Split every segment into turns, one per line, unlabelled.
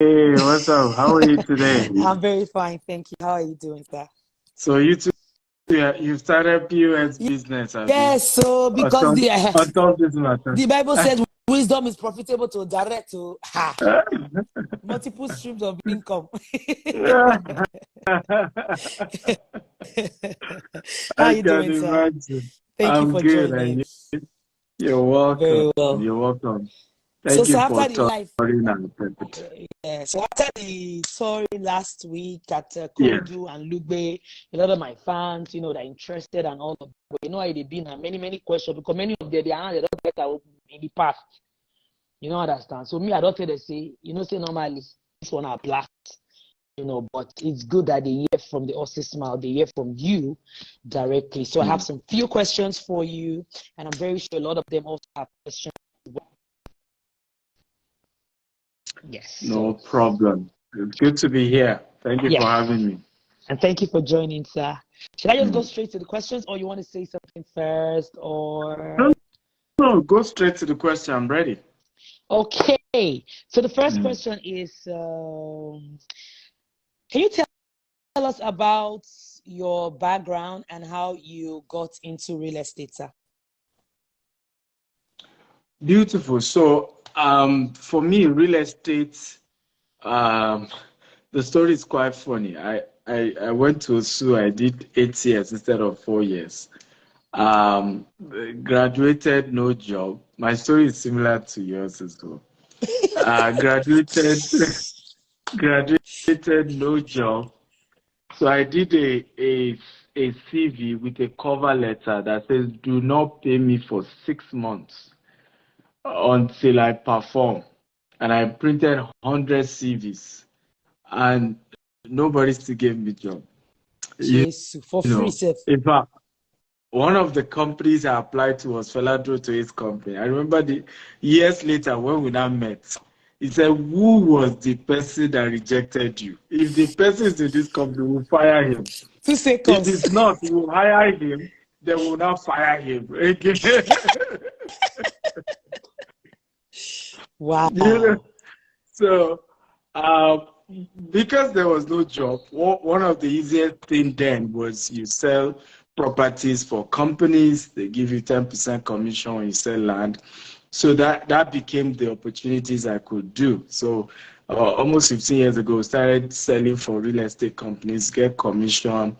Hey, what's up? How are you today?
I'm very fine, thank you. How are you doing, sir?
So you two, yeah, you started POS business, Abi?
Yes, so
On
because
top, on top this matter.
the Bible said wisdom is profitable to direct to multiple streams of income. How are
I
you
can
doing, sir?
imagine.
Thank you
I'm
for
good,
joining.
and you're welcome.
Very well.
You're welcome.
So,
Thank
so
you for
after the life,
touring and interpret.
yeah, so after the touring last week at
Yeah.
Kodu and Lugbe, a lot of my fans, they're interested and all of that. But you know how they've been and many questions because many of them, they don't get out in the past. You don't understand. So me, I don't tell them say, say normally this one are blast, but it's good that they hear from the horse's mouth, they hear from you directly. So I have
Mm.
some few questions for you, and I'm very sure a lot of them also have questions. Yes.
No
So
problem. It's good to be here. Thank you
yeah.
for having me.
And thank you for joining, sir. Should I just go
Mm.
straight to the questions, or you want to say something first, or?
No, no, go straight to the question. I'm ready.
Okay. So the first
Mm.
question is, can you tell us about your background and how you got into real estate, sir?
Beautiful. So, for me, real estate, um, the story is quite funny. I went to SU, I did 8 years instead of 4 years. Um, Graduated, no job. My story is similar to yours as well. Graduated, graduated, no job. So I did a CV with a cover letter that says, "Do not pay me for 6 months until I perform." And I printed 100 CVs, and nobody still gave me job. You
Jesus, for free,
know,
sir.
in fact, one of the companies I applied to was Feladro to his company. I remember the years later when we now met. He said, "Who was the person that rejected you? If the person is in this company, we'll fire him.
Two
If
seconds.
it's not, we'll hire him. They will not fire him." Again. You know?
Wow.
So, um, because there was no job, one of the easiest thing then was you sell properties for companies. They give you 10% commission when you sell land. So that became the opportunities I could do. So almost 15 years ago, started selling for real estate companies, get commission.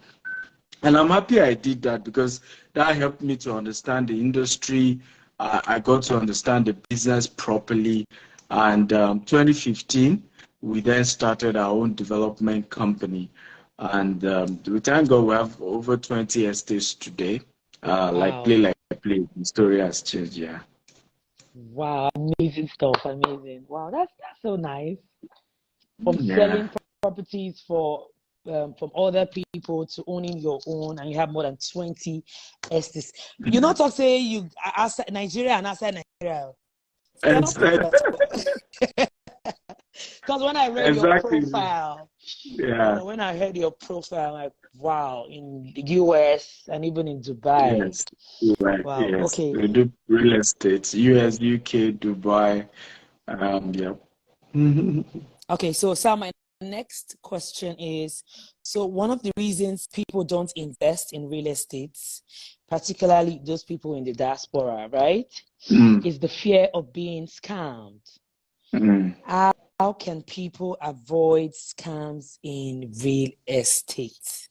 And I'm happy I did that because that helped me to understand the industry. I got to understand the business properly. And 2015, we then started our own development company. And we thank God we have over 20 estates today.
Wow.
Like play, the story has changed, yeah.
Wow. Amazing stuff. Amazing. Wow. That's so nice. From
Yeah.
selling properties from other people to owning your own, and you have more than 20 estates. You not talk say you outside Nigeria and outside Nigeria. You're
And
not talk that. Because when I read your
exactly.
profile,
Yeah.
when I heard your profile, I'm like, wow, in the US and even in Dubai.
Yes. You're right.
Wow.
Yes.
Okay.
We do real estate, US, UK, Dubai. Yeah.
Okay. So, Sam, my next question is, so one of the reasons people don't invest in real estate, particularly those people in the diaspora, right,
Mm,
is the fear of being scammed.
mm.
How can people avoid scams in real estate?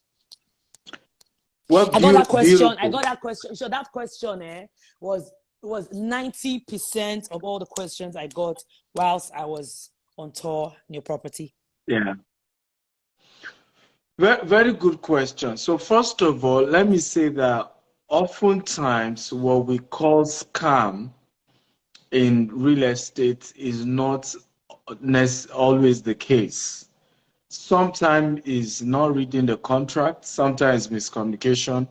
Well,
I got that question. I
beautiful.
got that question. So that question was 90% of all the questions I got whilst I was on tour new property.
Yeah. Very good question. So first of all, let me say that oftentimes what we call scam in real estate is not always the case. Sometimes is not reading the contract, sometimes miscommunication,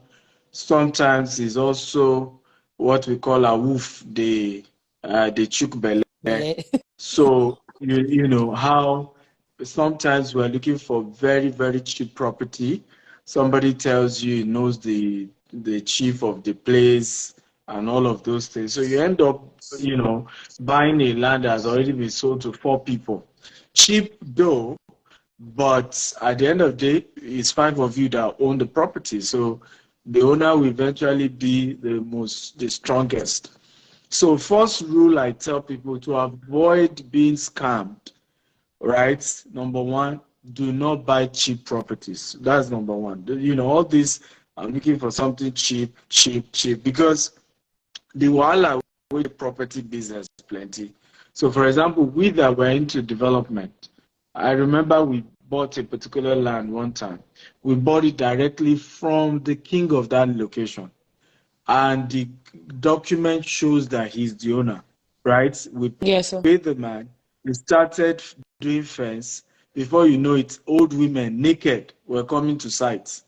sometimes is also what we call a woof, the chook belle. So you know how sometimes we're looking for very cheap property. Somebody tells you he knows the chief of the place and all of those things. So you end up, buying a land that has already been sold to 4 people. Cheap though, but at the end of the day, it's 5 of you that own the property. So the owner will eventually be the strongest. So first rule I tell people to avoid being scammed, right? Number one, do not buy cheap properties. That's number one. All this, I'm looking for something cheap, cheap, cheap, because the wahala with the property business plenty. So for example, we that were into development, I remember we bought a particular land one time. We bought it directly from the king of that location. And the document shows that he's the owner, right? We
Yes, sir.
paid the man. We started doing fence. Before you know it, old women naked were coming to sight.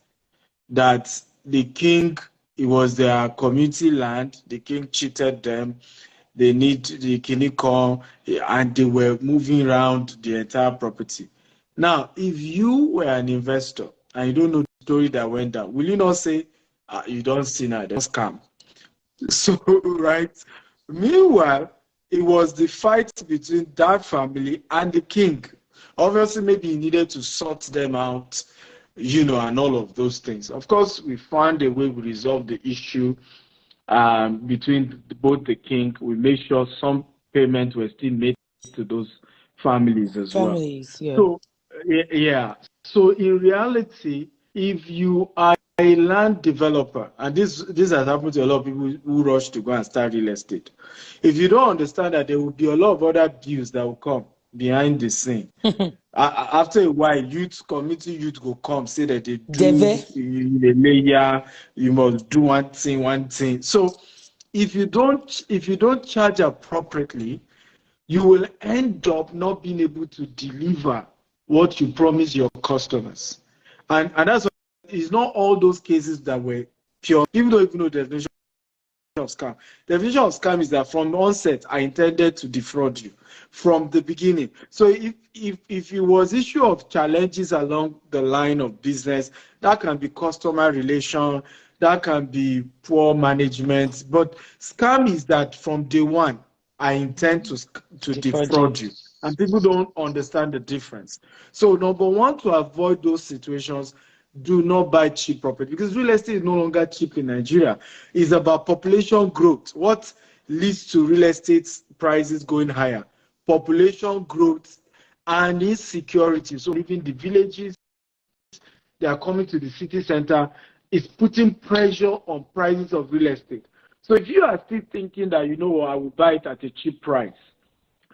That the king, it was their community land. The king cheated them. They need the kinikon, and they were moving around the entire property. Now, if you were an investor and you don't know the story that went down, will you not say, you don't see now, don't scam? So, right. Meanwhile, it was the fight between that family and the king. Obviously, maybe he needed to sort them out, and all of those things. Of course, we found a way we resolved the issue between both the king. We made sure some payments were still made to those families as well.
Yeah.
So, yeah. So, in reality, if you are a land developer, and this has happened to a lot of people who rush to go and start real estate. If you don't understand that there will be a lot of other bills that will come behind the scene. After a while, community youth will come, say that they do you must do one thing. So if you don't charge appropriately, you will end up not being able to deliver what you promise your customers. And that's why it's not all those cases that were pure. People don't even know the definition of scam. The definition of scam is that from the onset, I intended to defraud you from the beginning. So if it was issue of challenges along the line of business, that can be customer relation, that can be poor management. But scam is that from day one, I intend to defraud you. And people don't understand the difference. So number one, to avoid those situations, do not buy cheap property, because real estate is no longer cheap in Nigeria. It's about population growth. What leads to real estate prices going higher? Population growth and insecurity. So even the villages, they are coming to the city center, is putting pressure on prices of real estate. So if you are still thinking that, I will buy it at a cheap price,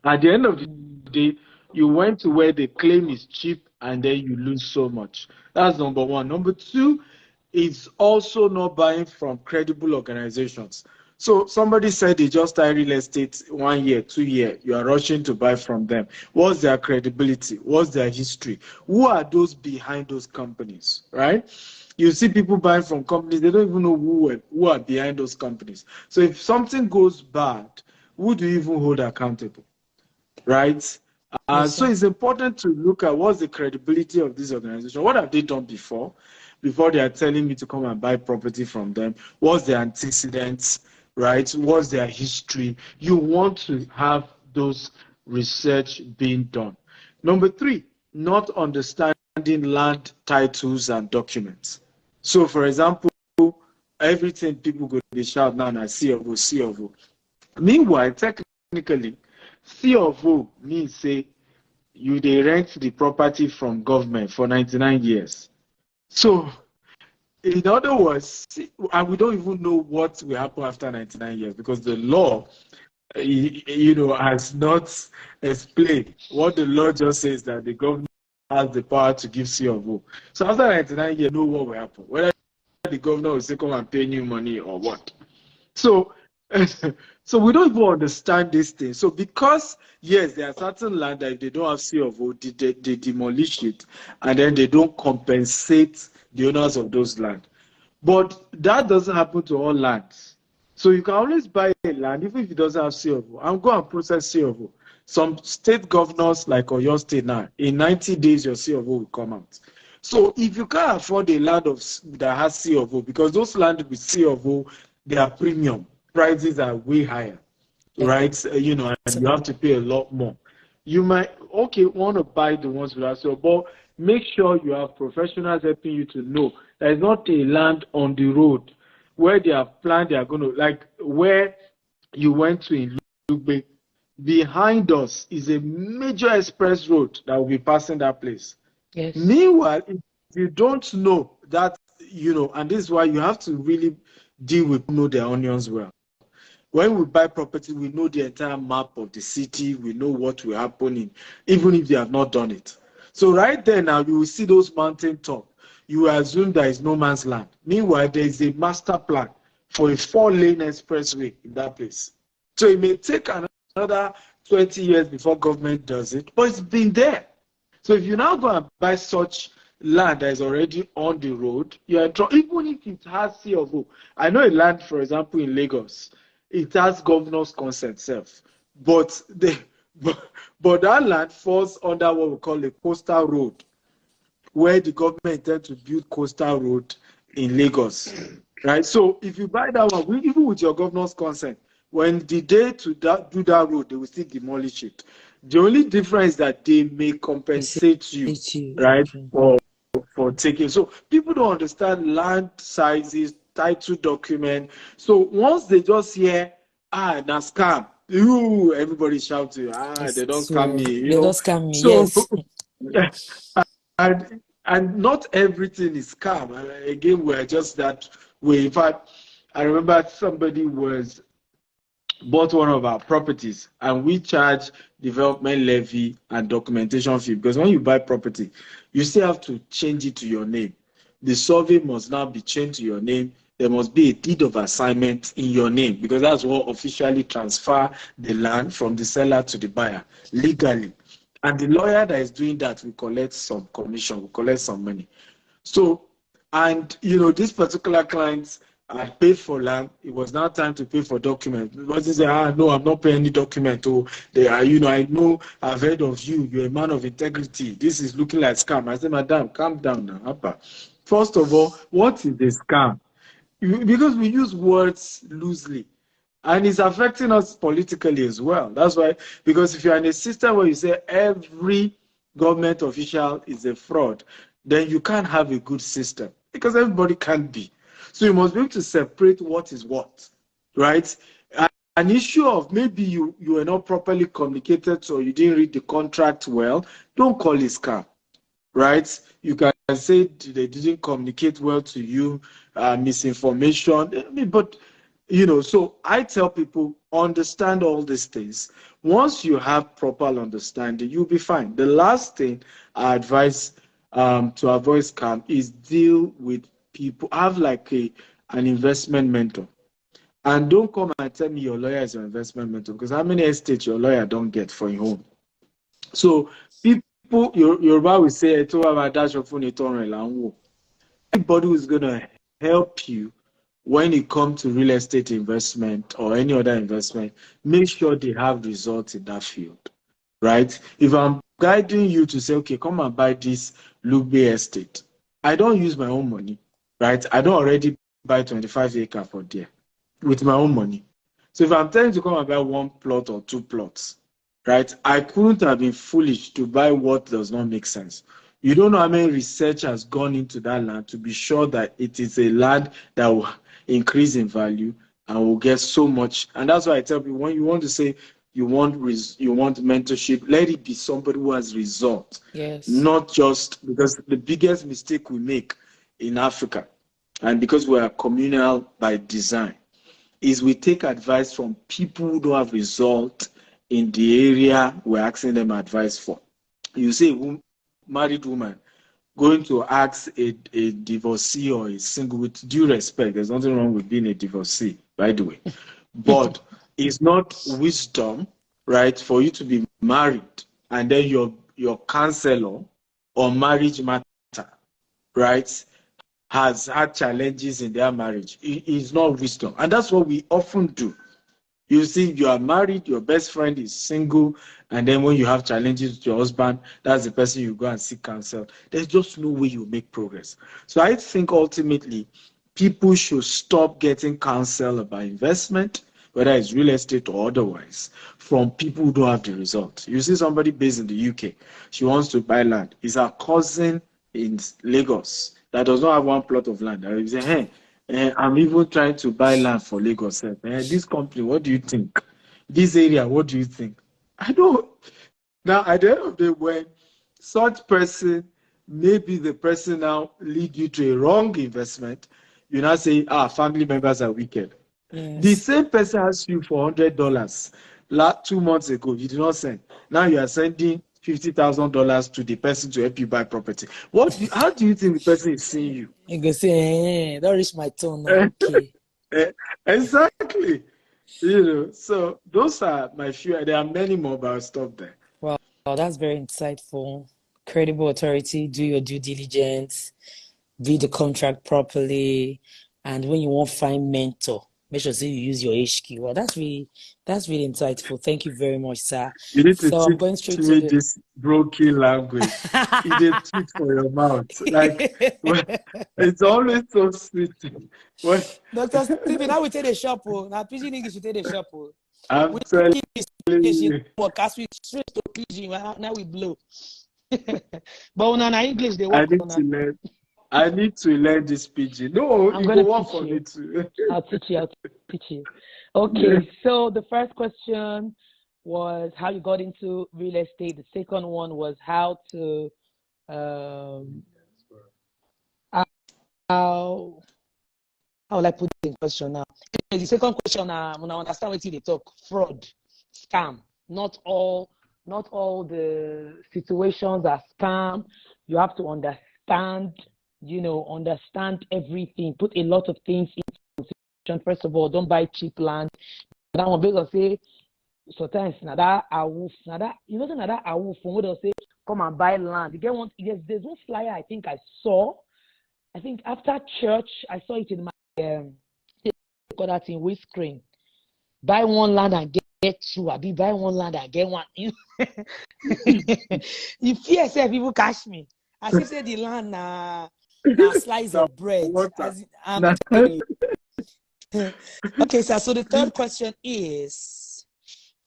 at the end of the day, you went to where the claim is cheap and then you lose so much. That's number one. Number two is also not buying from credible organizations. So somebody said they just started real estate 1 year, 2 years. You are rushing to buy from them. What's their credibility? What's their history? Who are those behind those companies, right? You see people buying from companies, they don't even know who are behind those companies. So if something goes bad, who do you even hold accountable? Right? So it's important to look at what's the credibility of this organization. What have they done before they are telling me to come and buy property from them? What's their antecedents, right? What's their history? You want to have those research being done. Number three, not understanding land titles and documents. So, for example, everything people go to shout now and C of O. Meanwhile, technically, C of O means say you they rent the property from government for 99 years. So, in other words, and we don't even know what will happen after 99 years, because the law, has not explained. What the law just says that the government has the power to give C of O. So after 99 years, know what will happen. Whether the governor will say, come and pay new money or what. So we don't even understand this thing. So because, yes, there are certain land that if they don't have C of O, they demolish it, and then they don't compensate the owners of those land. But that doesn't happen to all lands. So you can always buy a land, even if it doesn't have C of O, and go and process C of O. Some state governors, like Oyo State now, in 90 days, your C of O will come out. So if you can't afford a land that has C of O, because those land with C of O, they are premium. Prices are way higher, right? And you have to pay a lot more. You might want to buy the ones without sale, but make sure you have professionals helping you to know there is not a land on the road where they have planned they are going to, like where you went to in Lugbe. Behind us is a major express road that will be passing that place.
Yes.
Meanwhile, if you don't know that, and this is why you have to really deal with know their onions well. When we buy property, we know the entire map of the city. We know what will happen even if they have not done it. So right there now, you will see those mountain top. You assume there is no man's land. Meanwhile, there is a master plan for a 4-lane expressway in that place. So it may take another 20 years before government does it, but it's been there. So if you now go and buy such land that is already on the road, you're even if it has C of O. I know a land, for example, in Lagos, it has governor's consent self, but that land falls under what we call a coastal road, where the government intends to build coastal road in Lagos, right? So if you buy that one, even with your governor's consent, when the day to do that road, they will still demolish it. The only difference is that they may compensate you, right, for taking. So people don't understand land sizes, title document. So once they just hear, na scam, everybody shouting, they don't scam me,
They don't scam me,
so,
yes.
and not everything is scam. Again, we're just that way. In fact, I remember somebody bought one of our properties and we charge development levy and documentation fee, because when you buy property, you still have to change it to your name. The survey must now be changed to your name. There must be a deed of assignment in your name, because that's what officially transfer the land from the seller to the buyer legally. And the lawyer that is doing that will collect some commission, will collect some money. So, and this particular client had paid for land. It was now time to pay for documents. But he said, no, I'm not paying any document. Oh, they are, I know, I've heard of you. You're a man of integrity. This is looking like scam. I said, madam, calm down now. Appa. First of all, what is a scam? Because we use words loosely. And it's affecting us politically as well. That's why, because if you're in a system where you say every government official is a fraud, then you can't have a good system, because everybody can't be. So you must be able to separate what is what, right? An issue of maybe you were not properly communicated or you didn't read the contract well, don't call it scam, right? You can say they didn't communicate well to you, misinformation, but so I tell people, understand all these things. Once you have proper understanding, you'll be fine. The last thing I advise to avoid scam is deal with people. Have like an investment mentor. And don't come and tell me your lawyer is your investment mentor, because how many estates your lawyer don't get for your home? So people, Yoruba will say, everybody who's going to help you when it comes to real estate investment or any other investment, make sure they have results in that field, right? If I'm guiding you to say, okay, come and buy this Lugbe estate, I don't use my own money, right? I don't already buy 25 acres for there with my own money. So if I'm telling you to come and buy 1 plot or 2 plots, right? I couldn't have been foolish to buy what does not make sense. You don't know how many research has gone into that land to be sure that it is a land that will increase in value and will get so much. And that's why I tell people, when you want to say you want mentorship, let it be somebody who has results.
Yes.
Not just, because the biggest mistake we make in Africa, and because we are communal by design, is we take advice from people who don't have result in the area we're asking them advice for. You say a married woman going to ask a divorcee or a single, with due respect, there's nothing wrong with being a divorcee, by the way, but it's not wisdom, right, for you to be married and then your counselor or marriage matter, right, has had challenges in their marriage. It is not wisdom, and that's what we often do. You see, you are married, your best friend is single, and then when you have challenges with your husband, that's the person you go and seek counsel. There's just no way you make progress. So I think ultimately, people should stop getting counsel about investment. whether it's real estate or otherwise, from people who don't have the result. You see somebody based in the UK, she wants to buy land. It's her cousin in Lagos that does not have one plot of land. And you say, hey, I'm even trying to buy land for Lagos. This company, what do you think? This area, what do you think? I don't. Now, at the end of the day, when such person, maybe the person now lead you to a wrong investment, you now say, family members are wicked.
Yes.
The same person asked you for $100 2 months ago. You did not send. Now you are sending $50,000 to the person to help you buy property. How do you think the person is seeing you?
You go say, don't reach my tone now. Okay.
Exactly. So those are my few. There are many more, but I'll stop there.
Wow, that's very insightful. Credible authority, do your due diligence, read the contract properly, and when you want to find mentor, make sure you use your HQ. Well, that's really insightful. Thank you very much, sir.
You need to
So I'm going straight
teach
to
me this broken language. It is sweet for your mouth. Like it's always so sweet.
Dr. Stephen, now we take the shop. Now Pidgin English, we take the shop.
I'm telling you.
Podcast we straight to Pidgin. Now we blow. But now English they work.
I need to learn this Pidgin. No,
I'm
you
gonna
go work
teach
for
you.
me too.
I'll teach you. Okay, so the first question was how you got into real estate. The second one was how will I put the question now? The second question, when I understand what they talk, fraud, scam. Not all the situations are scam. You have to understand everything. Put a lot of things into consideration. First of all, don't buy cheap land. That one based on say sometimes that from where they say come and buy land. You get one. There's one flyer I think I saw. I think after church I saw it in my got that in windscreen. Buy one land and get two. I be buy one land and get one. You fear say people catch me. I say the land na slice of bread. Okay, sir. So the third question is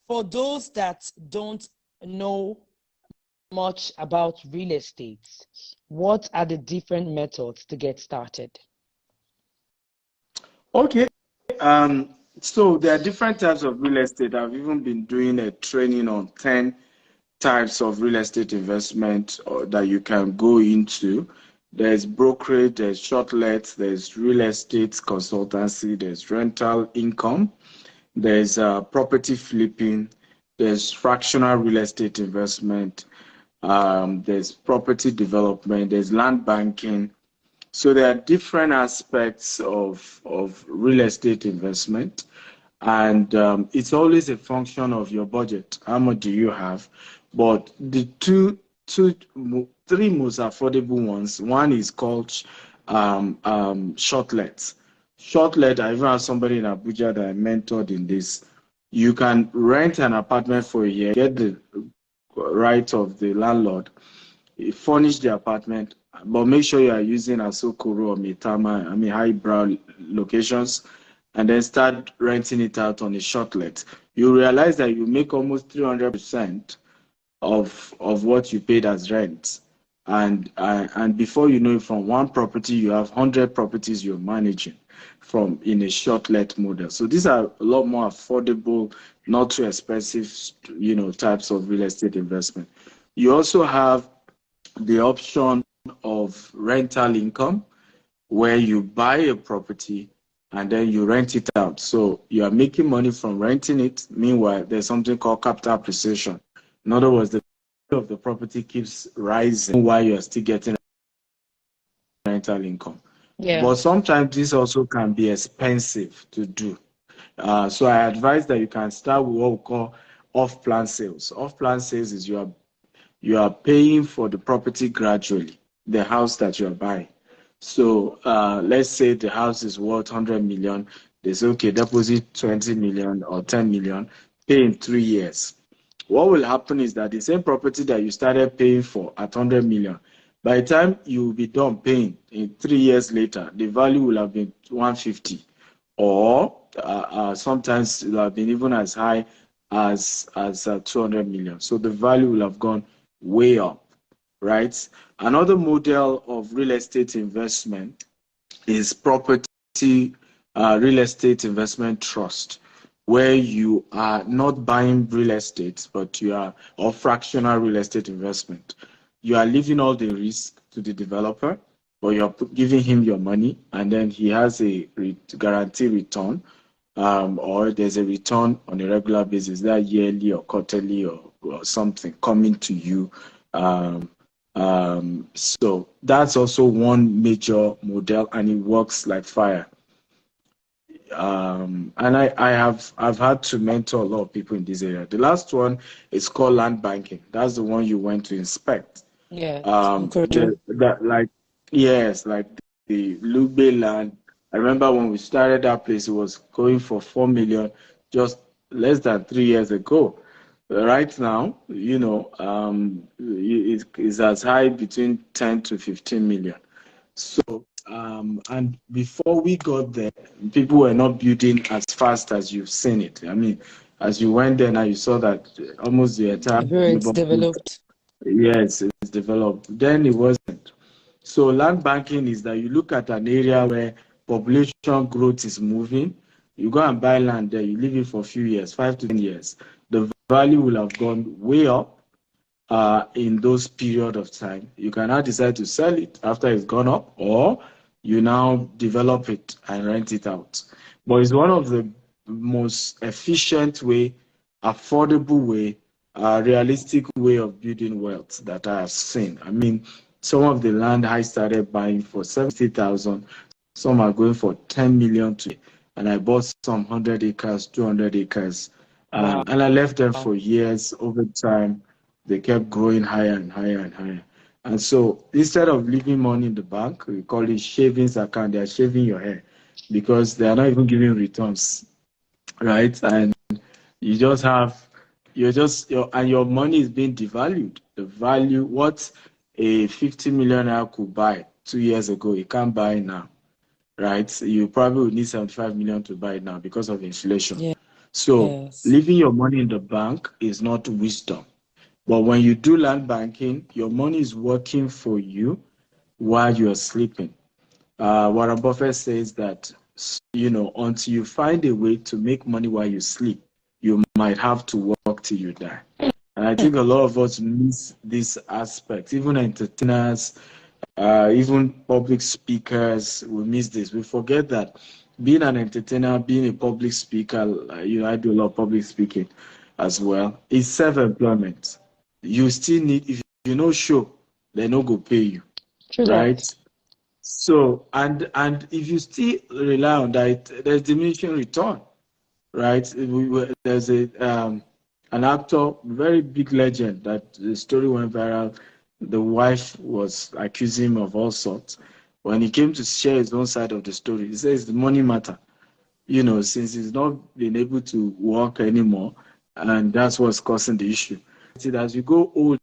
for those that don't know much about real estate, what are the different methods to get started?
Okay. So there are different types of real estate. I've even been doing a training on 10 types of real estate investment that you can go into. There's brokerage, there's short let, there's real estate consultancy, there's rental income, there's property flipping, there's fractional real estate investment, there's property development, there's land banking. So there are different aspects of real estate investment, and it's always a function of your budget. How much do you have? But the three most affordable ones. One is called short let. Short let. I even have somebody in Abuja that I mentored in this. You can rent an apartment for a year, get the right of the landlord, furnish the apartment, but make sure you are using Asokoro or Mitama, highbrow locations, and then start renting it out on a short let. You realize that you make almost 300% of what you paid as rent, and before you know it, from one property you have 100 properties you're managing from in a short let model. So these are a lot more affordable, not too expensive, types of real estate investment. You also have the option of rental income, where you buy a property and then you rent it out. So you are making money from renting it. Meanwhile, there's something called capital appreciation. In other words, the value of the property keeps rising while you're still getting rental income.
Yeah.
But sometimes this also can be expensive to do. So I advise that you can start with what we call off-plan sales. Off-plan sales is you are paying for the property gradually, the house that you're buying. So let's say the house is worth 100 million. They say, okay, deposit 20 million or 10 million, pay in 3 years. What will happen is that the same property that you started paying for at 100 million, by the time you will be done paying in 3 years later, the value will have been 150 or sometimes it will have been even as high as 200 million. So the value will have gone way up, right? Another model of real estate investment is property real estate investment trust, where you are not buying real estate, but you are, or fractional real estate investment. You are leaving all the risk to the developer, but you're giving him your money, and then he has a guarantee return, or there's a return on a regular basis, that yearly or quarterly or something coming to you. So that's also one major model, and it works like fire. And I've had to mentor a lot of people in this area. The last one is called land banking. That's the one you went to inspect.
Yeah.
That like yes, like the Lugbe land. I remember when we started that place, it was going for 4 million just less than 3 years ago. Right now, it's as high between 10 to 15 million. So, and before we got there, people were not building as fast as you've seen it. I mean, as you went there now, you saw that almost the entire
Everywhere it's
neighborhood,
developed.
yes, it's developed. Then it wasn't. So land banking is that you look at an area where population growth is moving, you go and buy land there, you leave it for a few years, 5 to 10 years. The value will have gone way up in those period of time. You can now decide to sell it after it's gone up, or you now develop it and rent it out. But it's one of the most efficient way, affordable way, realistic way of building wealth that I have seen. I mean, some of the land I started buying for 70,000, some are going for 10 million today. And I bought some 100 acres, 200 acres,
Wow.
and I left them for years. Over time, they kept growing higher and higher and higher. And so instead of leaving money in the bank, we call it shavings account. They are shaving your hair because they are not even giving returns, right? And you just have, and your money is being devalued. The value, what a 50 millionaire could buy 2 years ago, you can't buy now, right? You probably would need 75 million to buy it now because of inflation.
Yeah.
So
Yes.
leaving your money in the bank is not wisdom. But when you do land banking, your money is working for you while you're sleeping. Warren Buffett says that, until you find a way to make money while you sleep, you might have to work till you die. And I think a lot of us miss this aspect. Even entertainers, even public speakers, we miss this. We forget that being an entertainer, being a public speaker, I do a lot of public speaking as well, is self-employment. You still need, if you know show, they no go pay you,
True
right?
that.
So, and if you still rely on that, there's diminishing return, right? There's an actor, very big legend, that the story went viral. The wife was accusing him of all sorts. When he came to share his own side of the story, he says the money matter. Since he's not been able to work anymore, and that's what's causing the issue. As you go older,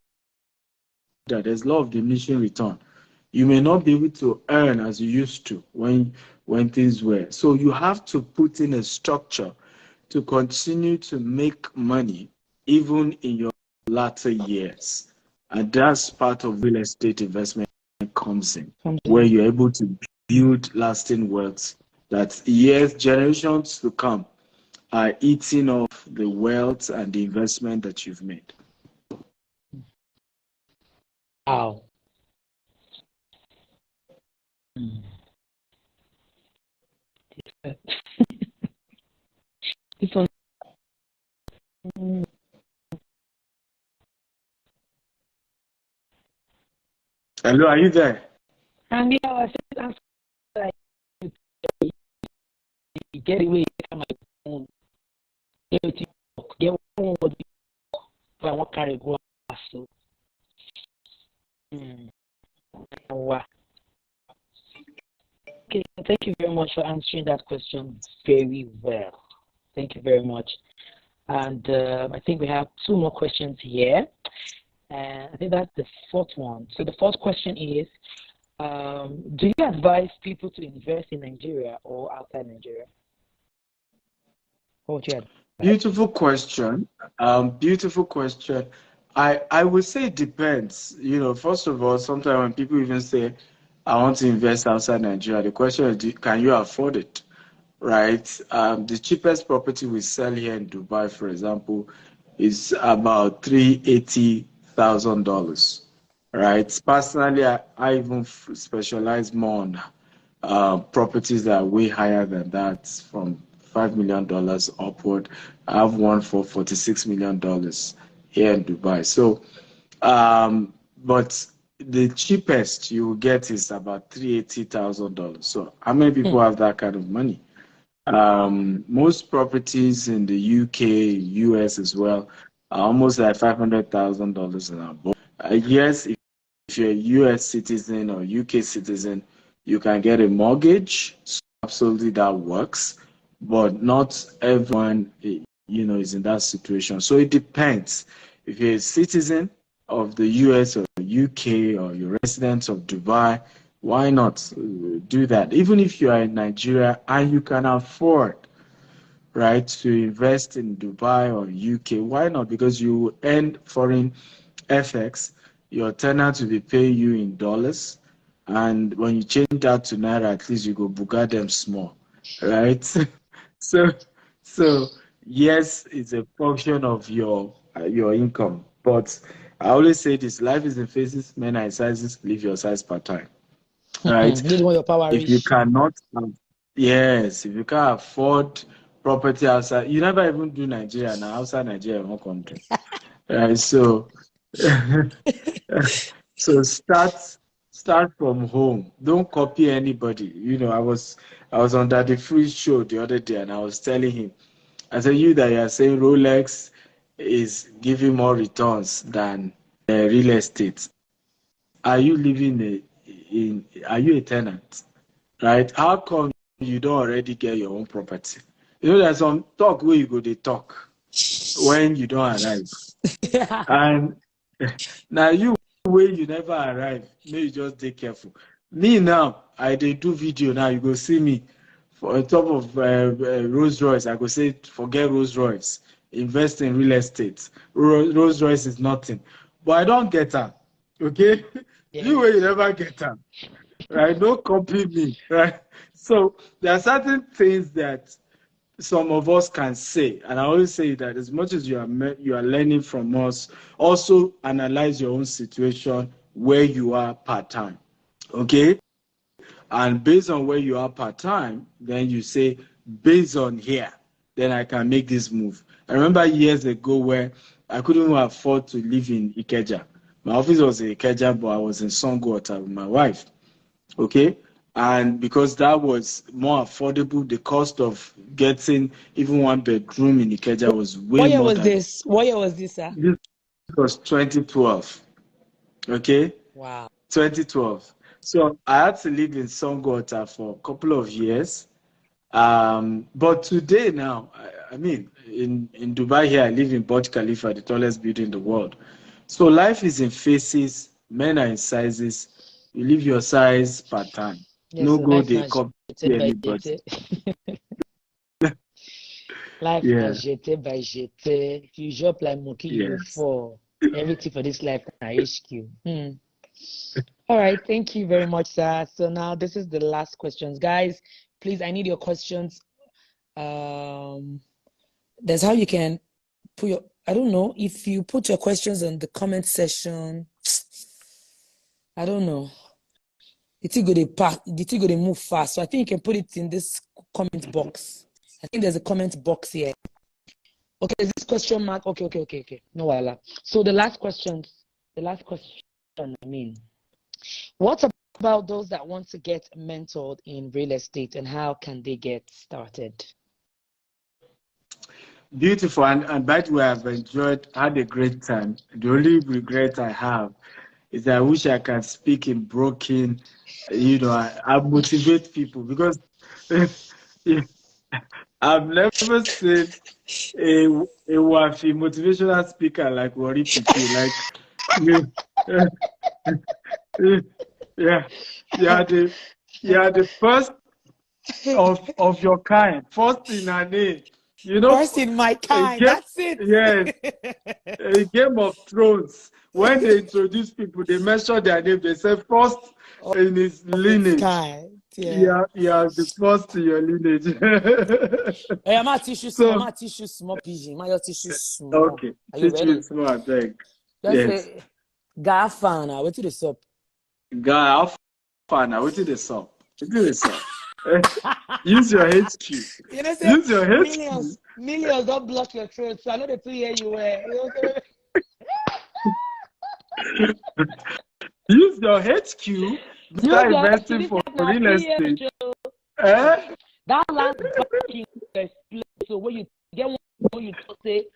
there's a lot of diminishing return. You may not be able to earn as you used to when things were. So you have to put in a structure to continue to make money even in your latter years. And that's part of real estate investment comes in,
Comes
where
in.
you're able to build lasting wealth that years, generations to come are eating off the wealth and the investment that you've made.
Wow. This one.
Hello, are you there?
And yeah, I said, I'm like, get away from my phone. Everything. Get one what I want to carry go. So, wow. Okay, thank you very much for answering that question very well. Thank you very much. And I think we have two more questions here. And I think that's the fourth one. So the fourth question is, do you advise people to invest in Nigeria or outside Nigeria? What you had?
Beautiful question. Beautiful question. I would say it depends. First of all, sometimes when people even say, I want to invest outside Nigeria, the question is, can you afford it? Right? The cheapest property we sell here in Dubai, for example, is about $380,000. Right? Personally, I even specialize more on properties that are way higher than that, from $5 million upward. I have one for $46 million here in Dubai. So, but the cheapest you will get is about $380,000. So, how many people have that kind of money? Most properties in the UK, US as well, are almost like $500,000 and above. Yes, if you're a US citizen or UK citizen, you can get a mortgage. So absolutely, that works. But not everyone, is in that situation. So it depends. If you're a citizen of the US or UK, or you're resident of Dubai, why not do that? Even if you are in Nigeria and you can afford, right, to invest in Dubai or UK, why not? Because you earn foreign FX, your tenant will be paying you in dollars, and when you change that to naira, at least you go buga them small, right? so, so yes, it's a function of your income, but I always say this: life is in phases, men are in sizes. Live your size part time, right?
This one your power
If you
reach.
cannot, yes, if you can't afford property outside, you never even do Nigeria now. Outside Nigeria, in one country, right? So. So start from home. Don't copy anybody. I was on Daddy Free show the other day, and I was telling him, I said, you that you are saying Rolex is giving more returns than real estate. Are you are you a tenant? Right? How come you don't already get your own property? There's some talk where you go, they talk when you don't arrive. And now you way you never arrive, may you just take careful. Me now, I dey do video now. You go see me for on top of Rolls Royce. I go say, forget Rolls Royce, invest in real estate. Rolls Royce is nothing, but I don't get her. Okay, you way you never get her, right? Don't copy me, right? So there are certain things that some of us can say, and I always say that as much as you are learning from us, also analyze your own situation where you are part time, okay? And based on where you are part time, then you say, based on here, then I can make this move. I remember years ago where I couldn't even afford to live in Ikeja. My office was in Ikeja, but I was in Songwater with my wife. Okay, and because that was more affordable, the cost of getting even one bedroom in Ikeja was way
What year
more
was
than
this? What year was this, sir?
this. Was 2012. Okay,
Wow.
2012. So I had to live in Songwater for a couple of years. But today now, I mean, in Dubai here, I live in Burj Khalifa, the tallest building in the world. So life is in phases, men are in sizes. You live your size part time.
Yes,
No
so
go,
life
they
na
copy
jeté by
anybody.
jeté. Life na
Yeah,
jeté by jeté. If you drop like monkey, you
yes.
fall. Everything for this life na HQ. All right, thank you very much, sir. So now this is the last questions, guys. Please, I need your questions. That's how you can put your. I don't know if you put your questions on the comment section. I don't know. The thing go to move fast. So I think you can put it in this comment box. I think there's a comment box here. Okay, is this question mark? Okay. No, voila. So the last question, I mean, what about those that want to get mentored in real estate, and how can they get started?
Beautiful. And by the way, I've had a great time. The only regret I have is that I wish I can speak in broken, I motivate people, because I've never seen a Wafi motivational speaker like Warri Pikin. Like, you, yeah, you are the first of your kind, first in her name. You know,
First in my
a
kind.
game,
That's it.
yes, a Game of Thrones. When they introduce people, they mention their name. They say first in his
Of its
lineage.
kind. Yeah.
Yeah, the first in your lineage.
Hey, I'm not tissue small. I'm
So,
not tissue small pigeon. My tissue small.
okay,
Are you
teach me
ready?
smart, thank.
Just
Yes.
say, Gafana. What is the up?
Guy, how far now? What did they sub? What did they sub? Use your HQ.
You know, say
Use your HQ.
millions don't block your throat. So I know the 2 year you were. You know, say,
Use your HQ. Start
you
investing for real estate. Eh?
that land banking place. So when you get one, when you talk, say,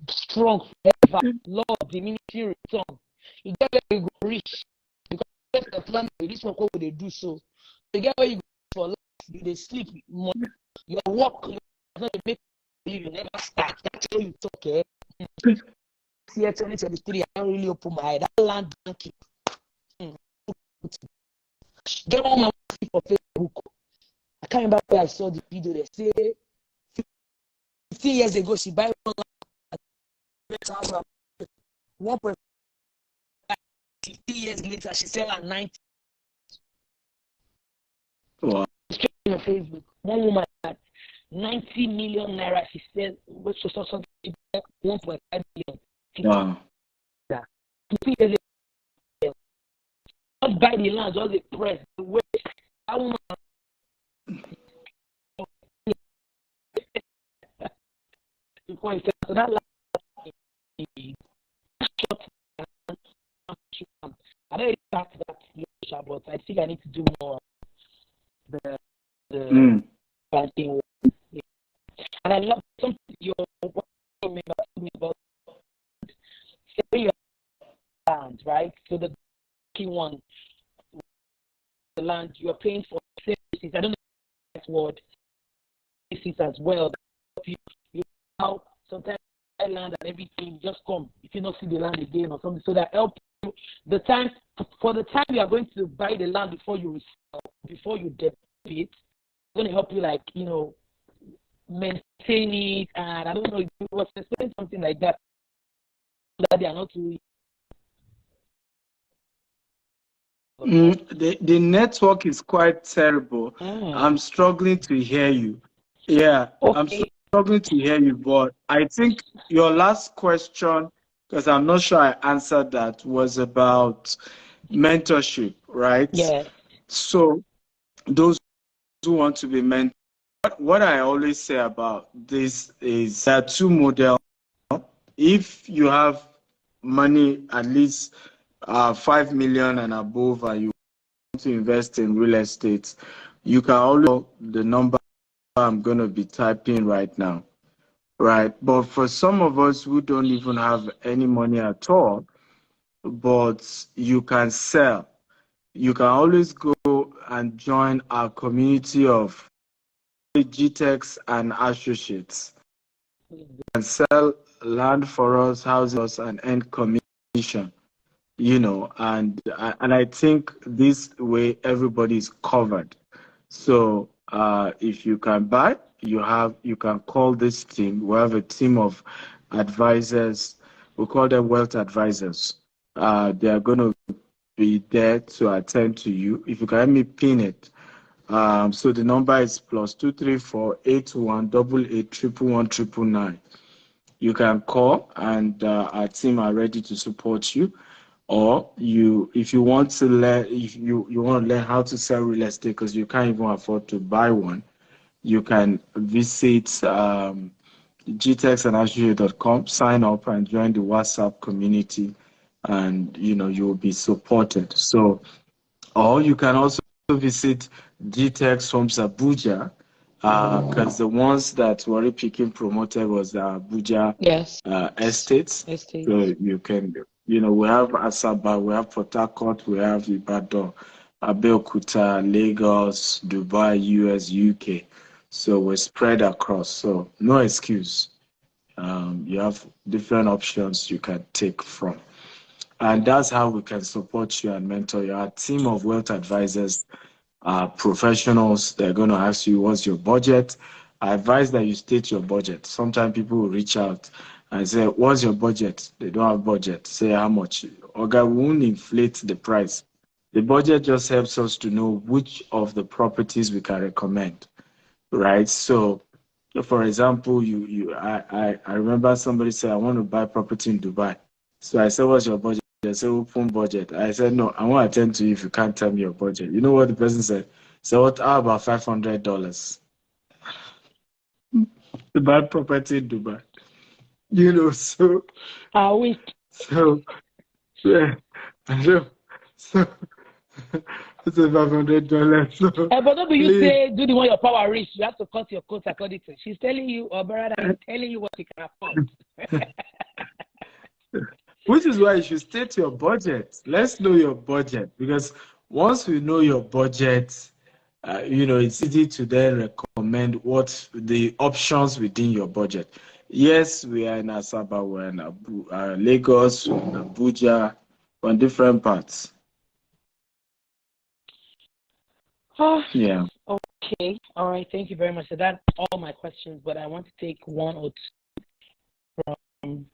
strong forever, Lord, diminishing return. You get where you go reach because that's the plan. This one what they do so. You get where you go for life. You they sleep more. Your work, you not make you never start. That's how you talk. Eh? Year 2023, I don't really open my eye. That land banking. Get on my for Facebook. I can't remember where I saw the video. They say 15 years ago she buy one land. 1.5. 15 years later she sell at 90.
Wow.
On Facebook, one woman had 90 million naira. She said, which was something 1.5 billion.
Wow.
15 years ago, just buy the land, just the press, the way that woman. Before he said, so that land, I don't start that, but I think I need to do more. The banking work. Yeah. And I love something you remember me about your land, right? So the key one, the land you are paying for services. I don't know that word services as well. You know sometimes land and everything just come if you not see the land again or something. So that help you the time you are going to buy the land before you resell, before you develop it. Going to help you, like, you know, maintain it, and I don't know if you was explaining something like that they are not too.
The network is quite terrible. I'm struggling to hear you. Yeah,
okay.
I'm struggling to hear you, but I think your last question, because I'm not sure I answered that, was about mentorship, right?
Yeah.
So those who want to be mentored, what I always say about this is there are two models. If you have money at least 5 million and above and you want to invest in real estate, you can always call the number I'm going to be typing right now, right? But for some of us who don't even have any money at all, but you can sell, you can always go and join our community of GTEX and associates. You can sell land for us, houses, and earn commission, you know, and I think this way everybody is covered. So if you can buy, you can call this team. We have a team of advisors. We call them wealth advisors. They are going to be there to attend to you. If you can help me pin it. So the number is +234-8188-111-199. You can call, and our team are ready to support you. Or if you want to learn, if you want to learn how to sell real estate because you can't even afford to buy one, you can visit gtexandassociate.com, sign up, and join the WhatsApp community, and you will be supported. So, or you can also visit GTEX Homes Abuja, because the ones that Warri Pikin promoted was the Abuja estates. So you can, we have Asaba, we have Port Harcourt, we have Ibadan, Abeokuta, Lagos, Dubai, US, UK. So we're spread across. So no excuse. You have different options you can take from. And that's how we can support you and mentor you. Our team of wealth advisors are professionals. They're going to ask you what's your budget, I advise that you state your budget. Sometimes people will reach out and say, what's your budget? They don't have budget. Say how much. Oga, we won't inflate the price. The budget just helps us to know which of the properties we can recommend, right? So, for example, I remember somebody said, I want to buy property in Dubai. So I said, what's your budget? They said, open budget. I said, no, I won't attend to you if you can't tell me your budget. You know what the person said? So what, how about $500 to buy property in Dubai? You know, so,
We
yeah, I know. So, it's $500. So,
but don't you
please,
say do the one your power reach. You have to cut your coat according to. She's telling you, or brother, I'm telling you what you can afford.
which is why you should state your budget. Let's know your budget, because once we know your budget, it's easy to then recommend what the options within your budget. Yes, we are in Asaba, we're in Lagos, we're in Abuja, we're in different parts. Yeah.
Okay. All right. Thank you very much. So that's all my questions, but I want to take one or two from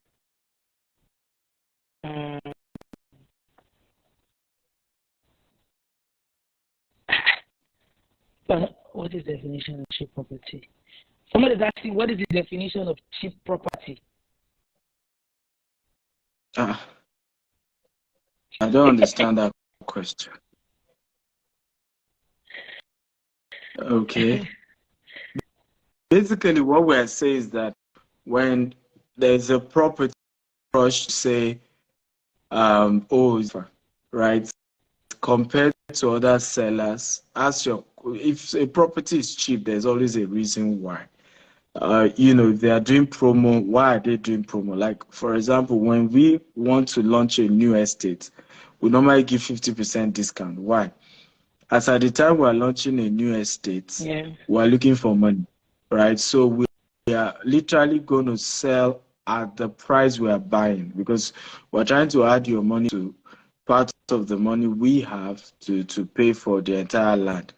what is the definition of cheap property? Somebody is asking, what is the definition of cheap property?
I don't understand that question. Okay. Basically, what we're saying is that when there's a property rush, say, right, compared to other sellers, if a property is cheap, there's always a reason why. If they are doing promo, why are they doing promo? Like, for example, when we want to launch a new estate, we normally give 50% discount. Why? As at the time we're launching a new estate, we're looking for money, right? So we are literally going to sell at the price we are buying, because we're trying to add your money to part of the money we have to pay for the entire land.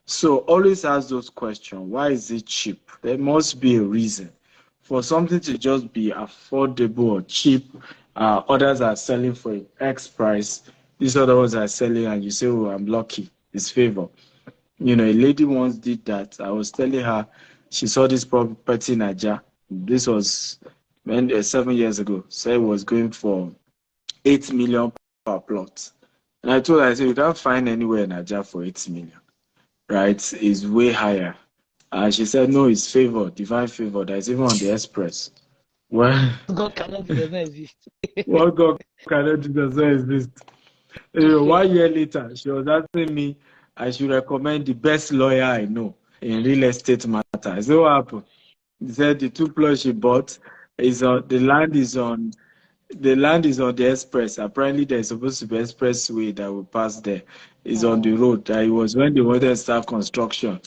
So always ask those questions. Why is it cheap? There must be a reason. For something to just be affordable or cheap, others are selling for X price. These other ones are selling and you say, oh, I'm lucky. It's favor. A lady once did that. I was telling her, she saw this property in Naija. This was 7 years ago. Said it was going for 8 million per plot. And I told her, I said, you can't find anywhere in Naija for 8 million. Right? It's way higher. And she said, no, it's favor, divine favor. That's even on the express. Well,
God cannot do, does not exist.
What God cannot do does not exist. 1 year later, she was asking me I should recommend the best lawyer I know in real estate matter. I said, what happened? He said the 2 plots she bought the land is on the express. Apparently there's supposed to be expressway that will pass there. It's on the road. It was when they wanted to start construction.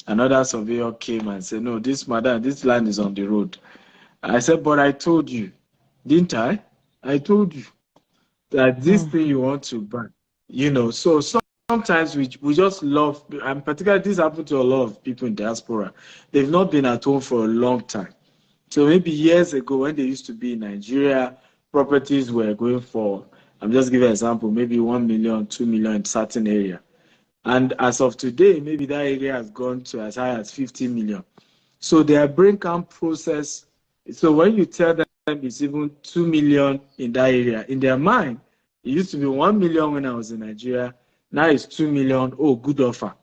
Another surveyor came and said, no, this land is on the road. I said, but I told you, didn't I? I told you that this thing you want to buy, so sometimes we just love, and particularly this happened to a lot of people in diaspora. They've not been at home for a long time. So maybe years ago when they used to be in Nigeria, properties were going for, I'm just giving an example, maybe 1 million, 2 million in certain area. And as of today, maybe that area has gone to as high as 50 million. So their brain can't process. So when you tell them it's even 2 million in that area, in their mind, it used to be 1 million when I was in Nigeria. Now it's 2 million. Oh, good offer.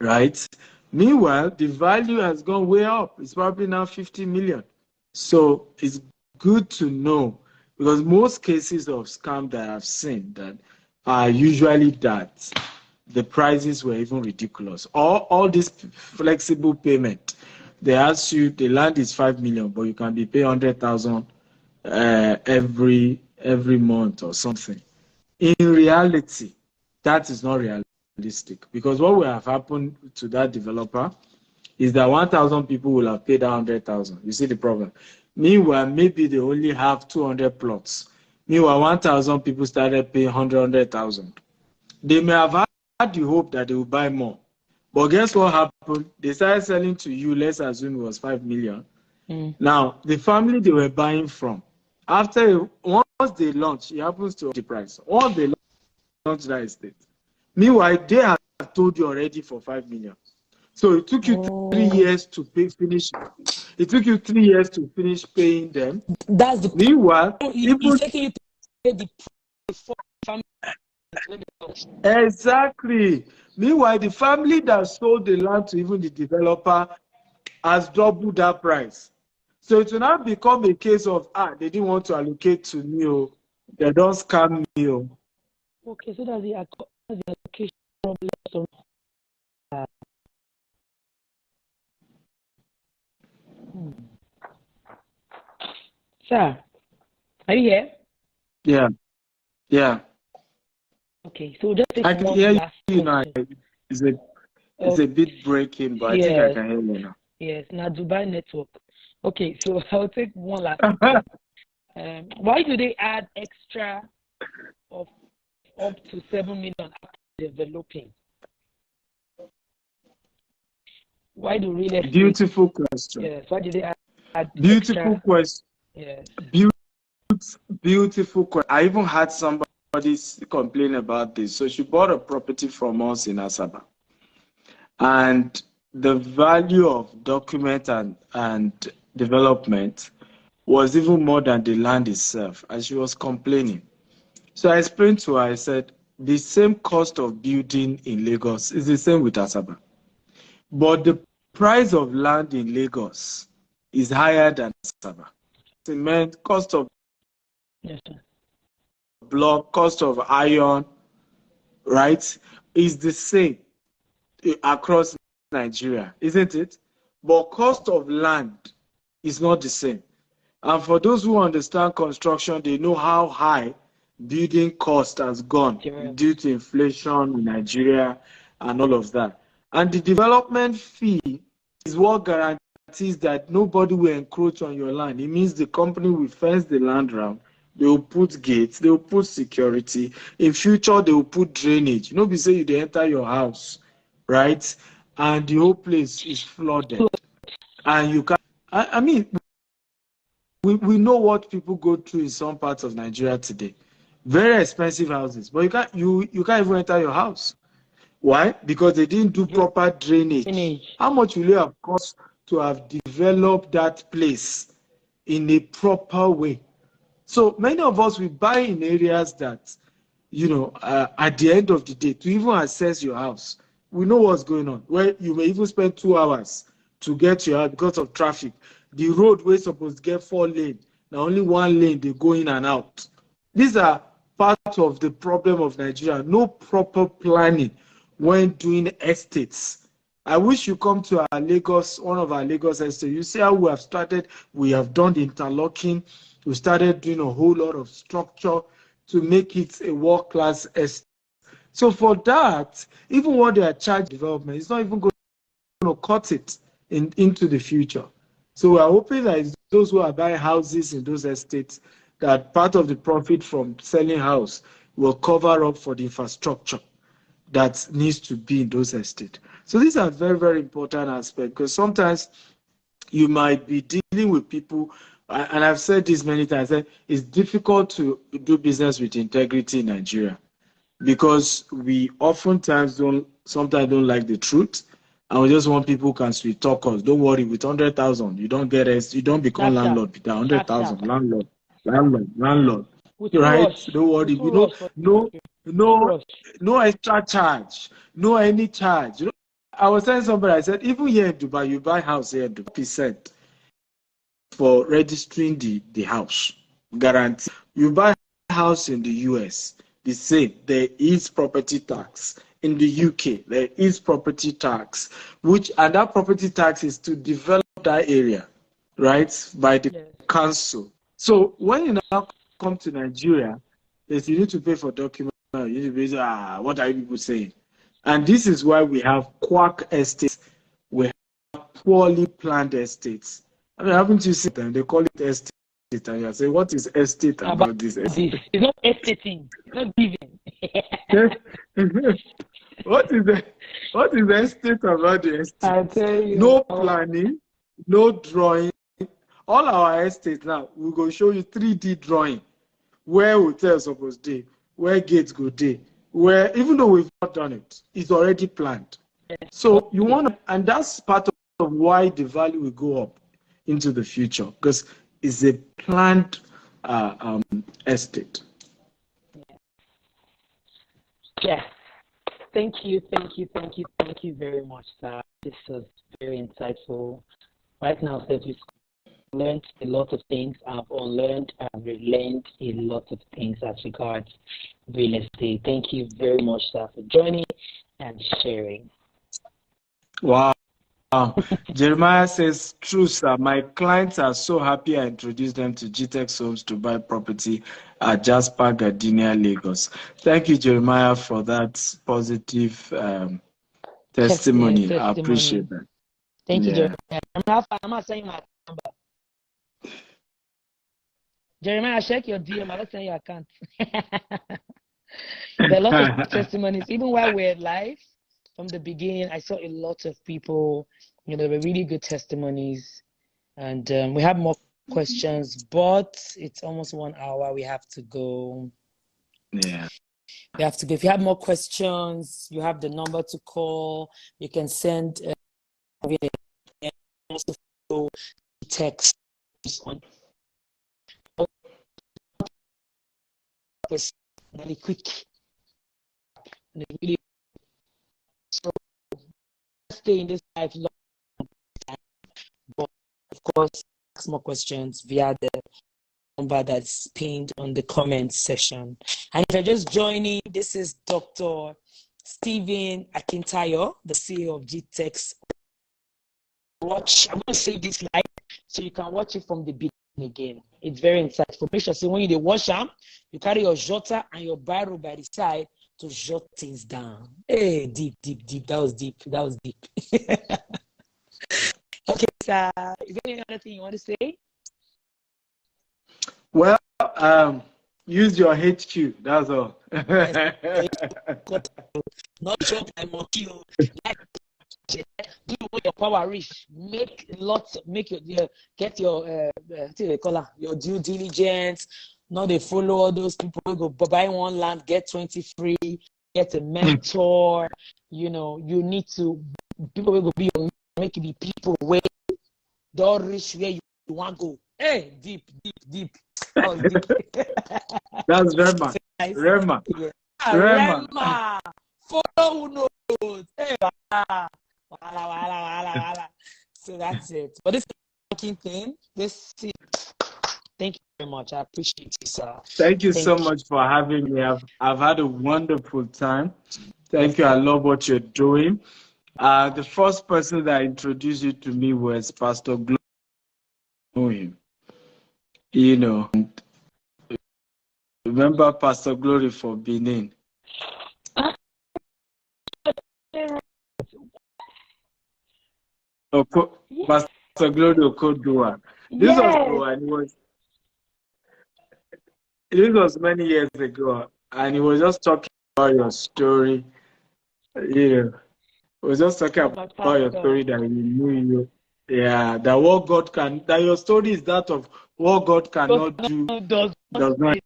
Right? Meanwhile, the value has gone way up. It's probably now 50 million. So it's good to know, because most cases of scam that I've seen that are usually that the prices were even ridiculous. All this flexible payment. They ask you the land is 5 million, but you can be paying 100,000 every month or something. In reality, that is not realistic, because what will have happened to that developer is that 1,000 people will have paid 100,000. You see the problem. Meanwhile, maybe they only have 200 plots. Meanwhile, 1,000 people started paying 100,000. They may have had the hope that they will buy more, But guess what happened? They started selling to you, let's assume it was 5 million. Now, the family they were buying from, once they launch, it happens to the price. Once they launch that estate. Meanwhile, they have told you already for 5 million. So it took you 3 years to finish. It took you 3 years to finish paying them.
That's the
meanwhile,
it's taking you to pay the family.
Exactly. Meanwhile, the family that sold the land to even the developer has doubled that price. So it will now become a case of, they didn't want to allocate to me, they don't scam me.
Okay, so that's the allocation problem. So, Sir, are you here?
Yeah.
Okay, so just take
I can hear you now. It's a bit breaking, but I think I can hear you now.
Yes, now Dubai network. Okay, so I'll take one last question. Why do they add extra of up to 7 million after developing? Why do real estate?
Beautiful question.
Yes, why do they add
beautiful
extra?
Question.
Yes.
Beautiful question. I even had somebody complain about this. So she bought a property from us in Asaba. And the value of document and development was even more than the land itself, and she was complaining. So I explained to her, I said, the same cost of building in Lagos is the same with Asaba. But the price of land in Lagos is higher than Asaba. Cement, cost of block, cost of iron, right, is the same across Nigeria, isn't it? But cost of land is not the same. And for those who understand construction, they know how high building cost has gone due to inflation in Nigeria and all of that. And the development fee is what guarantees that nobody will encroach on your land. It means the company will fence the land around. They will put gates, they will put security. In future, they will put drainage. You know, we say you enter your house, right? And the whole place is flooded. And you can't, I mean, we know what people go through in some parts of Nigeria today. Very expensive houses, but you can't even enter your house. Why? Because they didn't do proper drainage. How much will it have cost to have developed that place in a proper way? So many of us, we buy in areas that, at the end of the day, to even access your house, we know what's going on. Where you may even spend 2 hours to get to your house because of traffic. The road we're supposed to get 4 lanes, now only 1 lane, they go in and out. These are part of the problem of Nigeria. No proper planning when doing estates. I wish you come to our Lagos, one of our Lagos estates. You see how we have started. We have done the interlocking. We started doing a whole lot of structure to make it a world-class estate. So for that, even what they are charging development, it's not even going to cut it into the future. So we are hoping that those who are buying houses in those estates, that part of the profit from selling house will cover up for the infrastructure that needs to be in those estates. So these are very, very important aspects, because sometimes you might be dealing with people, and I've said this many times, it's difficult to do business with integrity in Nigeria, because we oftentimes don't like the truth, and we just want people who can sweet talk us. Don't worry, with 100,000, you don't become landlord with 100,000. Landlord. Right? Don't worry. No extra charge, no any charge. I was telling somebody, I said, even here in Dubai, you buy house here, 2% for registering the house. Guarantee. You buy a house in the US, the same. There is property tax. In the UK, there is property tax, and that property tax is to develop that area, right, by the council. So when you now come to Nigeria, you need to pay for documents. You need to pay, what are you people saying? And this is why we have quack estates. We have poorly planned estates. I mean, haven't you seen them? They call it estate. And you say, what is estate about this estate?
It's not estating. It's not giving.
What What is the estate about the estate?
I tell you.
No planning, no drawing. All our estates now, we go show you 3D drawing. Where hotels supposed to, where gates go day, where even though we've not done it, it's already planned. So you want to, and that's part of why the value will go up into the future, because it's a planned estate.
Yeah. Thank you very much, sir. This was very insightful. Right now, sir, we've learned a lot of things. I've unlearned and relearned a lot of things as regards real estate. Thank you very much, sir, for joining and sharing.
Wow. Jeremiah says, true, sir. My clients are so happy I introduced them to GTEX Homes to buy property at Jasper Gardenia, Lagos. Thank you, Jeremiah, for that positive testimony. I appreciate that.
Thank you, Jeremiah. I'm not saying my number. Jeremiah, check your DM. I'm not saying your account. There are a lot of testimonies. Even while we're live, from the beginning, I saw a lot of people, there were really good testimonies. And we have more questions, but it's almost 1 hour. We have to go.
Yeah.
We have to go. If you have more questions, you have the number to call. You can send also text on really quick. Really, so stay in this life long time, but of course, ask more questions via the number that's pinned on the comment section. And if you're just joining, this is Dr. Stephen Akintayo, the CEO of GTEX. I'm going to save this live so you can watch it from the beginning again. It's very insightful. Make sure when you watch them, you carry your jotter and your biro by the side to jot things down. Hey, deep. That was deep. Okay, sir. Is there any other thing you want to say?
Well, use your HQ. That's all.
Not chop and monkey. Do what your power reach. Make get your your due diligence. Not they follow all those people who go buy one land, get 20 free, get a mentor. You need to people will go be your make it be people where don't reach where you want to go. Hey, deep. Oh, deep.
That's Rema. Rema.
Yeah. Rema. Follow who knows. Hey, So that's it. But this banking thing, thank you very much. I appreciate you, sir.
Thank you so much for having me. I've had a wonderful time. Thank you. I love what you're doing. The first person that introduced you to me was Pastor Glory. Remember Pastor Glory for Benin? Pastor Glory Okodua. This was many years ago, and he was just talking about your story. He was just talking about your story that he knew you. Yeah, that your story is that of what God cannot do does not.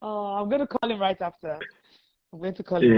Oh, I'm going to call him right after. I'm going to call him.